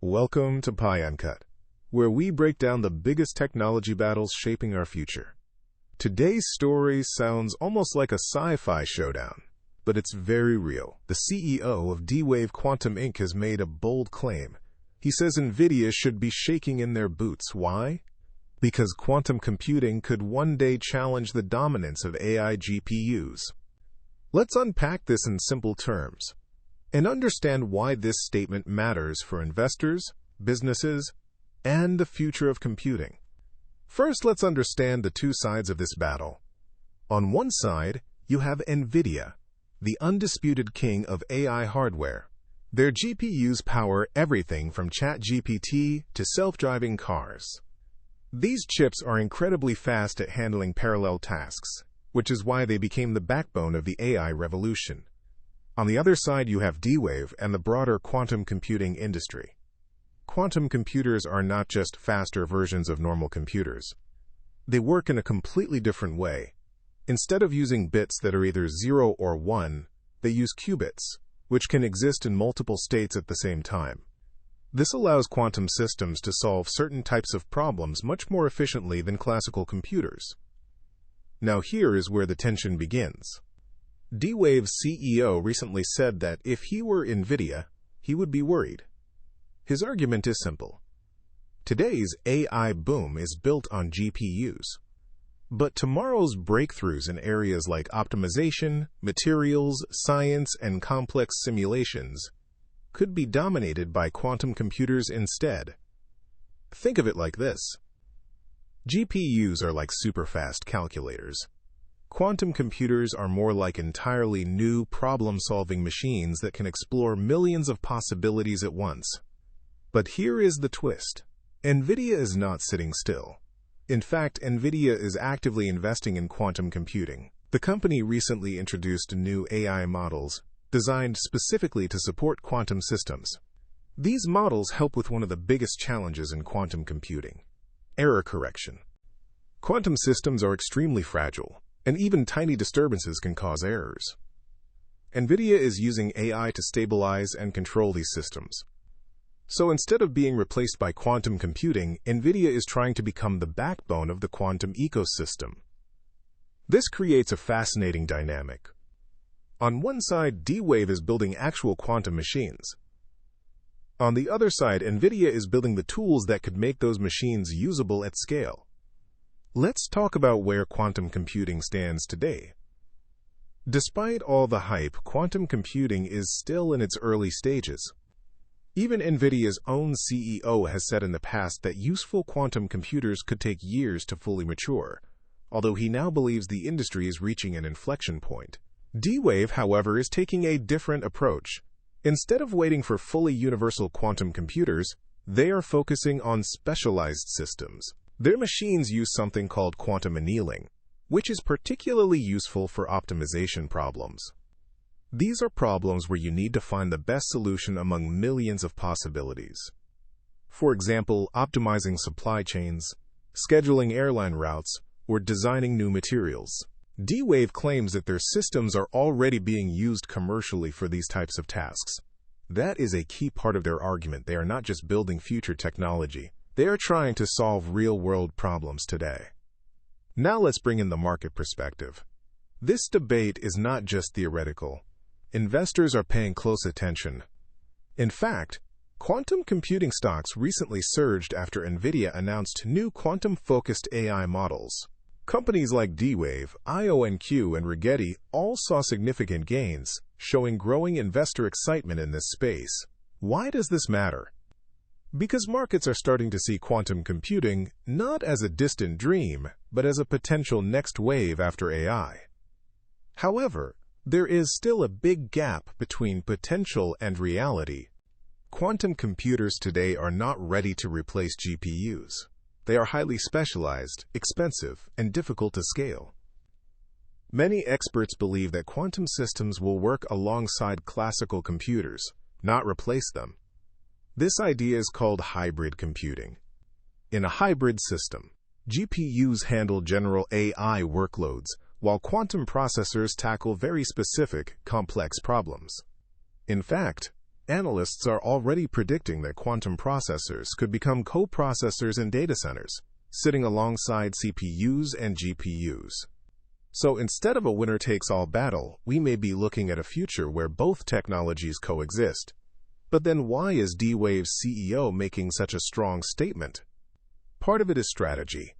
Welcome to PyUncut, where we break down the biggest technology battles shaping our future. Today's story sounds almost like a sci-fi showdown, but it's very real. The CEO of D-Wave Quantum Inc. has made a bold claim. He says Nvidia should be shaking in their boots. Why? Because quantum computing could one day challenge the dominance of AI GPUs. Let's unpack this in simple terms and understand why this statement matters for investors, businesses, and the future of computing. First, let's understand the two sides of this battle. On one side, you have Nvidia, the undisputed king of AI hardware. Their GPUs power everything from ChatGPT to self-driving cars. These chips are incredibly fast at handling parallel tasks, which is why they became the backbone of the AI revolution. On the other side, you have D-Wave and the broader quantum computing industry. Quantum computers are not just faster versions of normal computers. They work in a completely different way. Instead of using bits that are either 0 or 1, they use qubits, which can exist in multiple states at the same time. This allows quantum systems to solve certain types of problems much more efficiently than classical computers. Now here is where the tension begins. D-Wave's CEO recently said that if he were Nvidia, he would be worried. His argument is simple. Today's AI boom is built on GPUs. But tomorrow's breakthroughs in areas like optimization, materials, science, and complex simulations could be dominated by quantum computers instead. Think of it like this. GPUs are like super-fast calculators. Quantum computers are more like entirely new problem-solving machines that can explore millions of possibilities at once. But here is the twist. Nvidia is not sitting still. In fact, Nvidia is actively investing in quantum computing. The company recently introduced new AI models designed specifically to support quantum systems. These models help with one of the biggest challenges in quantum computing: error correction. Quantum systems are extremely fragile, and even tiny disturbances can cause errors. Nvidia is using AI to stabilize and control these systems. So instead of being replaced by quantum computing, Nvidia is trying to become the backbone of the quantum ecosystem. This creates a fascinating dynamic. On one side, D-Wave is building actual quantum machines. On the other side, Nvidia is building the tools that could make those machines usable at scale. Let's talk about where quantum computing stands today. Despite all the hype, quantum computing is still in its early stages. Even Nvidia's own CEO has said in the past that useful quantum computers could take years to fully mature, although he now believes the industry is reaching an inflection point. D-Wave, however, is taking a different approach. Instead of waiting for fully universal quantum computers, they are focusing on specialized systems. Their machines use something called quantum annealing, which is particularly useful for optimization problems. These are problems where you need to find the best solution among millions of possibilities. For example, optimizing supply chains, scheduling airline routes, or designing new materials. D-Wave claims that their systems are already being used commercially for these types of tasks. That is a key part of their argument. They are not just building future technology. They are trying to solve real-world problems today. Now let's bring in the market perspective. This debate is not just theoretical. Investors are paying close attention. In fact, quantum computing stocks recently surged after Nvidia announced new quantum-focused AI models. Companies like D-Wave, IonQ, and Rigetti all saw significant gains, showing growing investor excitement in this space. Why does this matter? Because markets are starting to see quantum computing not as a distant dream, but as a potential next wave after AI. However, there is still a big gap between potential and reality. Quantum computers today are not ready to replace GPUs. They are highly specialized, expensive, and difficult to scale. Many experts believe that quantum systems will work alongside classical computers, not replace them. This idea is called hybrid computing. In a hybrid system, GPUs handle general AI workloads, while quantum processors tackle very specific, complex problems. In fact, Analysts are already predicting that quantum processors could become co-processors in data centers, sitting alongside CPUs and GPUs. So instead of a winner-takes-all battle, we may be looking at a future where both technologies coexist. But then why is D-Wave's CEO making such a strong statement? Part of it is strategy.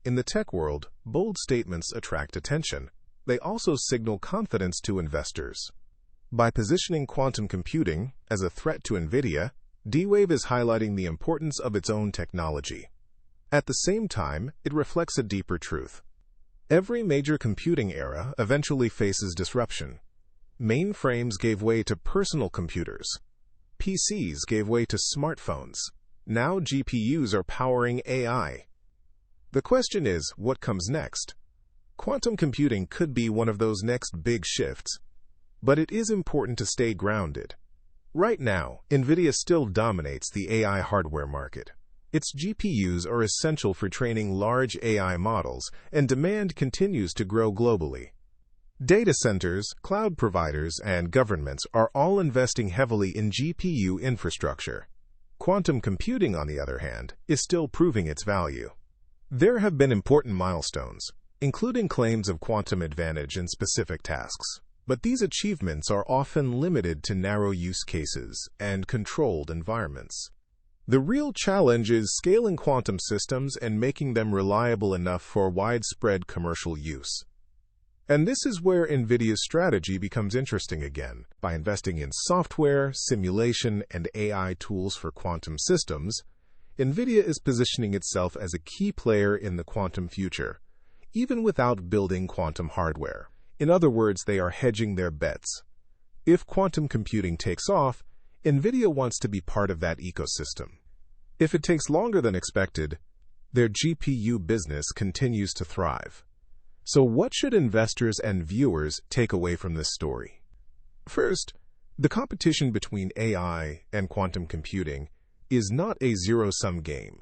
In the tech world, bold statements attract attention. They also signal confidence to investors. By positioning quantum computing as a threat to Nvidia, D-Wave is highlighting the importance of its own technology. At the same time, it reflects a deeper truth. Every major computing era eventually faces disruption. Mainframes gave way to personal computers. PCs gave way to smartphones. Now GPUs are powering AI. The question is, what comes next? Quantum computing could be one of those next big shifts. But it is important to stay grounded. Right now, Nvidia still dominates the AI hardware market. Its GPUs are essential for training large AI models, and demand continues to grow globally. Data centers, cloud providers, and governments are all investing heavily in GPU infrastructure. Quantum computing, on the other hand, is still proving its value. There have been important milestones, including claims of quantum advantage in specific tasks. But these achievements are often limited to narrow use cases and controlled environments. The real challenge is scaling quantum systems and making them reliable enough for widespread commercial use. And this is where Nvidia's strategy becomes interesting again. By investing in software, simulation, and AI tools for quantum systems, Nvidia is positioning itself as a key player in the quantum future, even without building quantum hardware. In other words, they are hedging their bets. If quantum computing takes off, Nvidia wants to be part of that ecosystem. If it takes longer than expected, their GPU business continues to thrive. So what should investors and viewers take away from this story? First, the competition between AI and quantum computing is not a zero-sum game.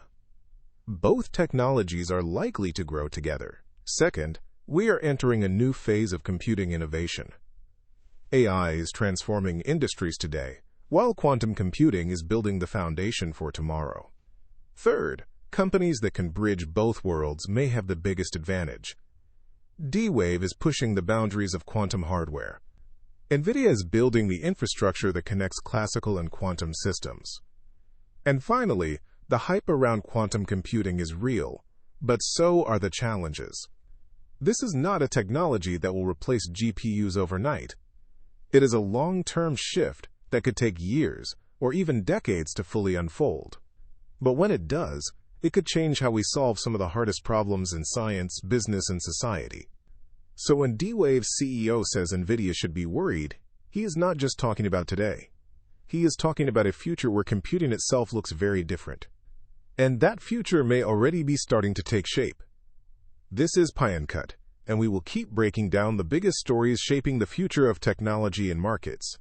Both technologies are likely to grow together. Second, we are entering a new phase of computing innovation. AI is transforming industries today, while quantum computing is building the foundation for tomorrow. Third, companies that can bridge both worlds may have the biggest advantage. D-Wave is pushing the boundaries of quantum hardware. Nvidia is building the infrastructure that connects classical and quantum systems. And finally, the hype around quantum computing is real, but so are the challenges. This is not a technology that will replace GPUs overnight. It is a long-term shift that could take years or even decades to fully unfold. But when it does, it could change how we solve some of the hardest problems in science, business, and society. So when D-Wave's CEO says Nvidia should be worried, he is not just talking about today. He is talking about a future where computing itself looks very different. And that future may already be starting to take shape. This is PyUncut, and we will keep breaking down the biggest stories shaping the future of technology and markets.